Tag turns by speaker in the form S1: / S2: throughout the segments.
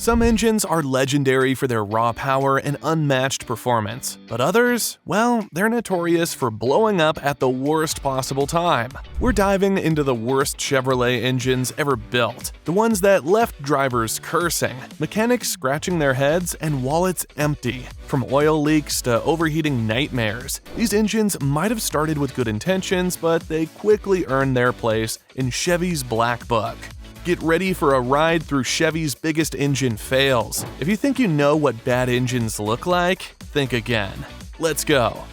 S1: Some engines are legendary for their raw power and unmatched performance, but others, well, they're notorious for blowing up at the worst possible time. We're diving into the worst Chevrolet engines ever built, the ones that left drivers cursing, mechanics scratching their heads, and wallets empty. From oil leaks to overheating nightmares, these engines might have started with good intentions, but they quickly earned their place in Chevy's Black Book. Get ready for a ride through Chevy's biggest engine fails. If you think you know what bad engines look like, think again. Let's go.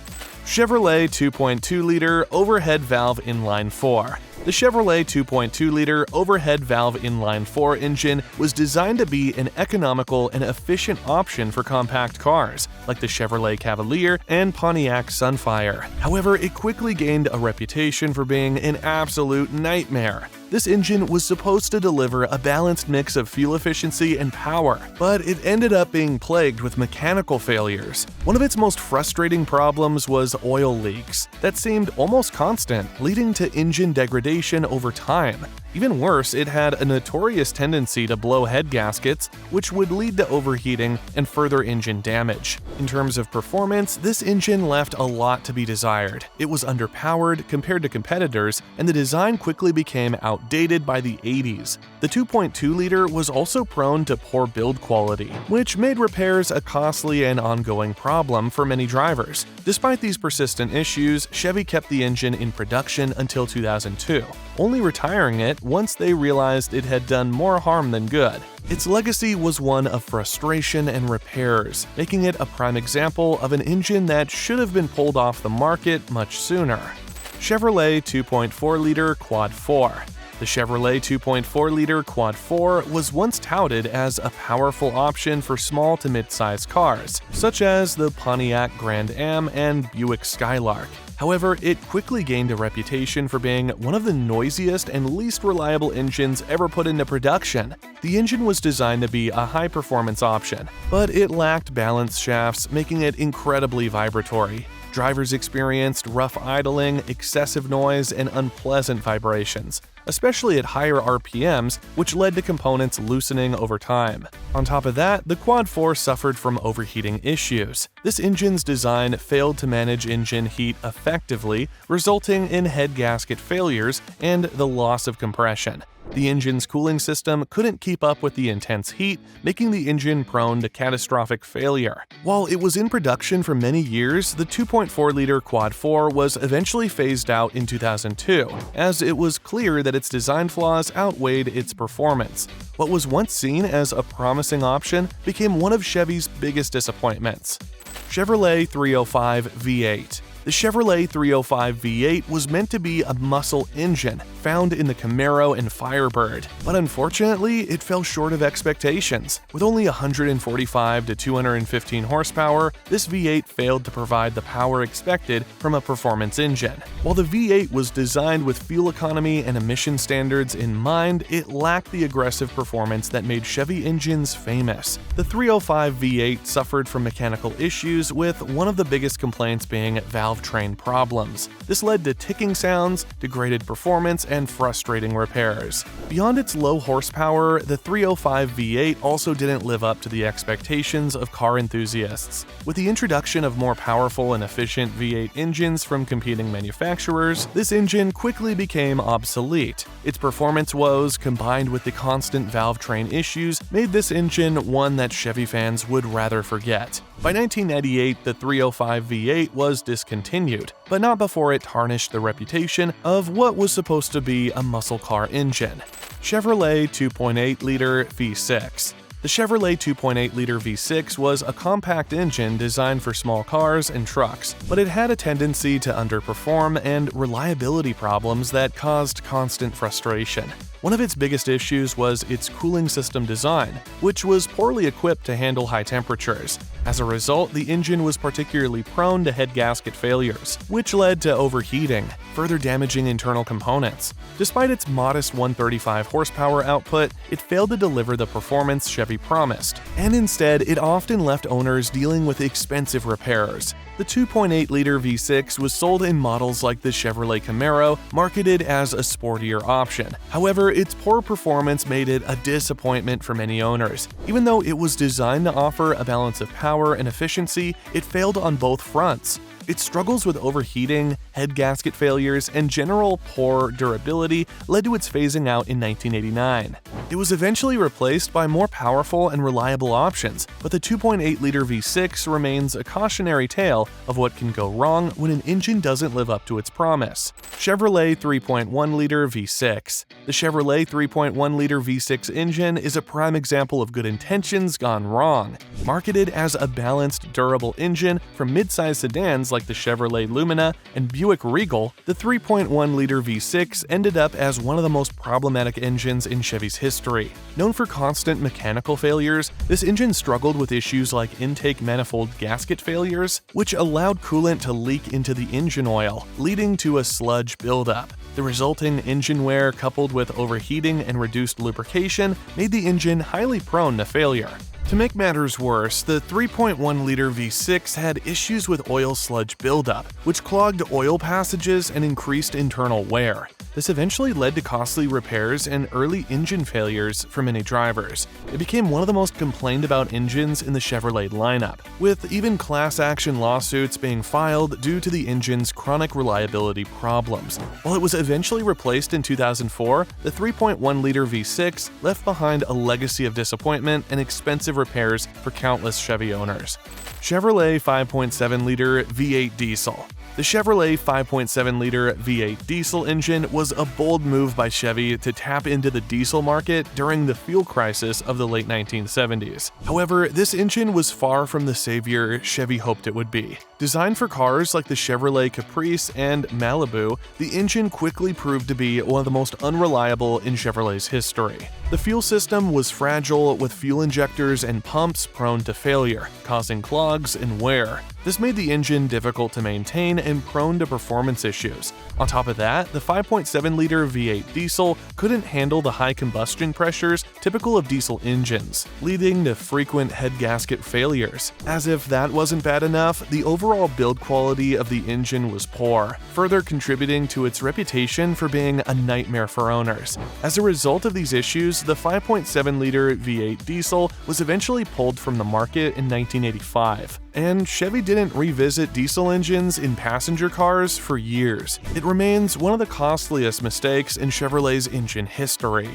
S1: Chevrolet 2.2-liter overhead valve inline 4. The Chevrolet 2.2-liter overhead valve inline 4 engine was designed to be an economical and efficient option for compact cars, like the Chevrolet Cavalier and Pontiac Sunfire. However, it quickly gained a reputation for being an absolute nightmare. This engine was supposed to deliver a balanced mix of fuel efficiency and power, but it ended up being plagued with mechanical failures. One of its most frustrating problems was oil leaks that seemed almost constant, leading to engine degradation over time. Even worse, it had a notorious tendency to blow head gaskets, which would lead to overheating and further engine damage. In terms of performance, this engine left a lot to be desired. It was underpowered compared to competitors, and the design quickly became outdated by the 80s. The 2.2-liter was also prone to poor build quality, which made repairs a costly and ongoing problem for many drivers. Despite these persistent issues, Chevy kept the engine in production until 2002, only retiring it once they realized it had done more harm than good. Its legacy was one of frustration and repairs, making it a prime example of an engine that should have been pulled off the market much sooner. Chevrolet 2.4-liter Quad 4. The Chevrolet 2.4-liter Quad 4 was once touted as a powerful option for small to mid-size cars, such as the Pontiac Grand Am and Buick Skylark. However, it quickly gained a reputation for being one of the noisiest and least reliable engines ever put into production. The engine was designed to be a high-performance option, but it lacked balance shafts, making it incredibly vibratory. Drivers experienced rough idling, excessive noise, and unpleasant vibrations, especially at higher RPMs, which led to components loosening over time. On top of that, the Quad 4 suffered from overheating issues. This engine's design failed to manage engine heat effectively, resulting in head gasket failures and the loss of compression. The engine's cooling system couldn't keep up with the intense heat, making the engine prone to catastrophic failure. While it was in production for many years, the 2.4-liter Quad 4 was eventually phased out in 2002, as it was clear that its design flaws outweighed its performance. What was once seen as a promising option became one of Chevy's biggest disappointments. Chevrolet 305 V8. The Chevrolet 305 V8 was meant to be a muscle engine found in the Camaro and Firebird, but unfortunately, it fell short of expectations. With only 145 to 215 horsepower, this V8 failed to provide the power expected from a performance engine. While the V8 was designed with fuel economy and emission standards in mind, it lacked the aggressive performance that made Chevy engines famous. The 305 V8 suffered from mechanical issues, with one of the biggest complaints being valve train problems. This led to ticking sounds, degraded performance, and frustrating repairs. Beyond its low horsepower, the 305 V8 also didn't live up to the expectations of car enthusiasts. With the introduction of more powerful and efficient V8 engines from competing manufacturers, this engine quickly became obsolete. Its performance woes, combined with the constant valve train issues, made this engine one that Chevy fans would rather forget. By 1998, the 305 V8 was discontinued, but not before it tarnished the reputation of what was supposed to be a muscle car engine. Chevrolet 2.8-liter V6. The Chevrolet 2.8-liter V6 was a compact engine designed for small cars and trucks, but it had a tendency to underperform and reliability problems that caused constant frustration. One of its biggest issues was its cooling system design, which was poorly equipped to handle high temperatures. As a result, the engine was particularly prone to head gasket failures, which led to overheating, further damaging internal components. Despite its modest 135 horsepower output, it failed to deliver the performance Chevy promised, and instead it often left owners dealing with expensive repairs. The 2.8-liter V6 was sold in models like the Chevrolet Camaro, marketed as a sportier option. However, its poor performance made it a disappointment for many owners. Even though it was designed to offer a balance of power and efficiency, it failed on both fronts. Its struggles with overheating, head gasket failures, and general poor durability led to its phasing out in 1989. It was eventually replaced by more powerful and reliable options, but the 2.8-liter V6 remains a cautionary tale of what can go wrong when an engine doesn't live up to its promise. Chevrolet 3.1-liter V6. The Chevrolet 3.1-liter V6 engine is a prime example of good intentions gone wrong. Marketed as a balanced, durable engine from mid-size sedans like the Chevrolet Lumina and Buick Regal, the 3.1-liter V6 ended up as one of the most problematic engines in Chevy's history. Known for constant mechanical failures, this engine struggled with issues like intake manifold gasket failures, which allowed coolant to leak into the engine oil, leading to a sludge buildup. The resulting engine wear, coupled with overheating and reduced lubrication, made the engine highly prone to failure. To make matters worse, the 3.1-liter V6 had issues with oil sludge buildup, which clogged oil passages and increased internal wear. This eventually led to costly repairs and early engine failures for many drivers. It became one of the most complained about engines in the Chevrolet lineup, with even class action lawsuits being filed due to the engine's chronic reliability problems. While it was eventually replaced in 2004, the 3.1-liter V6 left behind a legacy of disappointment and expensive repairs for countless Chevy owners. Chevrolet 5.7-liter V8 diesel. The Chevrolet 5.7-liter V8 diesel engine was a bold move by Chevy to tap into the diesel market during the fuel crisis of the late 1970s. However, this engine was far from the savior Chevy hoped it would be. Designed for cars like the Chevrolet Caprice and Malibu, the engine quickly proved to be one of the most unreliable in Chevrolet's history. The fuel system was fragile, with fuel injectors and pumps prone to failure, causing clogs and wear. This made the engine difficult to maintain and prone to performance issues. On top of that, the 5.7-liter V8 diesel couldn't handle the high combustion pressures typical of diesel engines, leading to frequent head gasket failures. As if that wasn't bad enough, the overall build quality of the engine was poor, further contributing to its reputation for being a nightmare for owners. As a result of these issues, the 5.7-liter V8 diesel was eventually pulled from the market in 1985. And Chevy didn't revisit diesel engines in passenger cars for years. It remains one of the costliest mistakes in Chevrolet's engine history.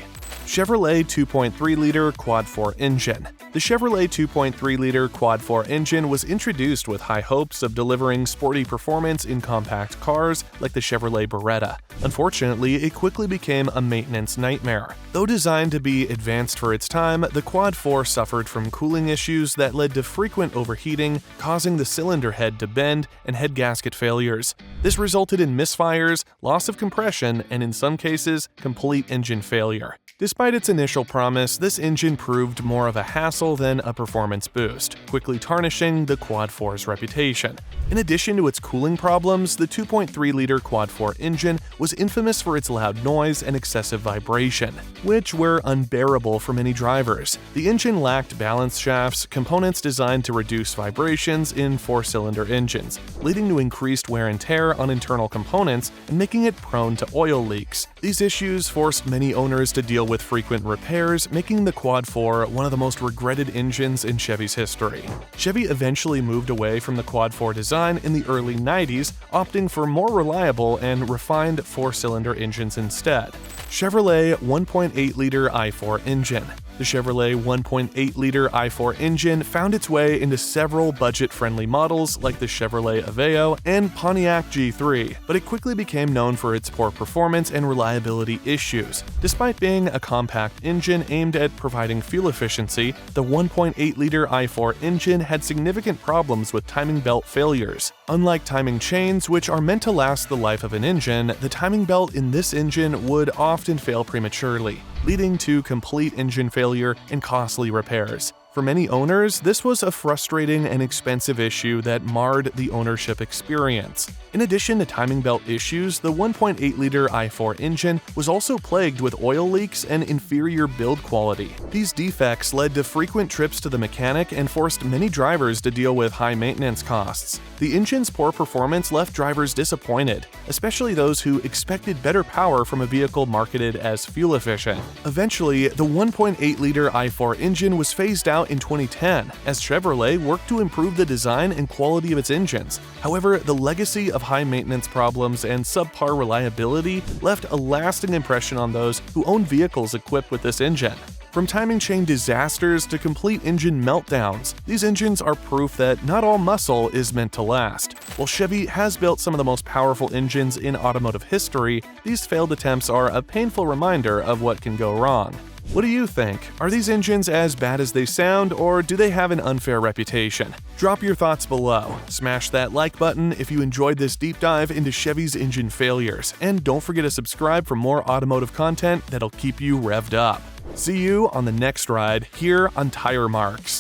S1: Chevrolet 2.3-liter Quad-4 engine. The Chevrolet 2.3-liter Quad-4 engine was introduced with high hopes of delivering sporty performance in compact cars like the Chevrolet Beretta. Unfortunately, it quickly became a maintenance nightmare. Though designed to be advanced for its time, the Quad-4 suffered from cooling issues that led to frequent overheating, causing the cylinder head to bend and head gasket failures. This resulted in misfires, loss of compression, and in some cases, complete engine failure. Despite its initial promise, this engine proved more of a hassle than a performance boost, quickly tarnishing the Quad-4's reputation. In addition to its cooling problems, the 2.3-liter Quad-4 engine was infamous for its loud noise and excessive vibration, which were unbearable for many drivers. The engine lacked balance shafts, components designed to reduce vibrations in four-cylinder engines, leading to increased wear and tear on internal components and making it prone to oil leaks. These issues forced many owners to deal with frequent repairs, making the Quad-4 one of the most regretted engines in Chevy's history. Chevy eventually moved away from the Quad-4 design in the early 90s, opting for more reliable and refined four-cylinder engines instead. Chevrolet 1.8-liter i4 engine. The Chevrolet 1.8-liter i4 engine found its way into several budget-friendly models like the Chevrolet Aveo and Pontiac G3, but it quickly became known for its poor performance and reliability issues. Despite being a compact engine aimed at providing fuel efficiency, the 1.8-liter i4 engine had significant problems with timing belt failures. Unlike timing chains, which are meant to last the life of an engine, the timing belt in this engine would often fail prematurely, leading to complete engine failure and costly repairs. For For many owners, this was a frustrating and expensive issue that marred the ownership experience. In addition to timing belt issues, the 1.8-liter i4 engine was also plagued with oil leaks and inferior build quality. These defects led to frequent trips to the mechanic and forced many drivers to deal with high maintenance costs. The engine's poor performance left drivers disappointed, especially those who expected better power from a vehicle marketed as fuel efficient. Eventually, the 1.8-liter i4 engine was phased out in 2010 as Chevrolet worked to improve the design and quality of its engines. However, the legacy of high maintenance problems and subpar reliability left a lasting impression on those who own vehicles equipped with this engine. From timing chain disasters to complete engine meltdowns, these engines are proof that not all muscle is meant to last. While Chevy has built some of the most powerful engines in automotive history, these failed attempts are a painful reminder of what can go wrong. What do you think? Are these engines as bad as they sound, or do they have an unfair reputation? Drop your thoughts below. Smash that like button if you enjoyed this deep dive into Chevy's engine failures, and don't forget to subscribe for more automotive content that'll keep you revved up. See you on the next ride here on Tire Marks.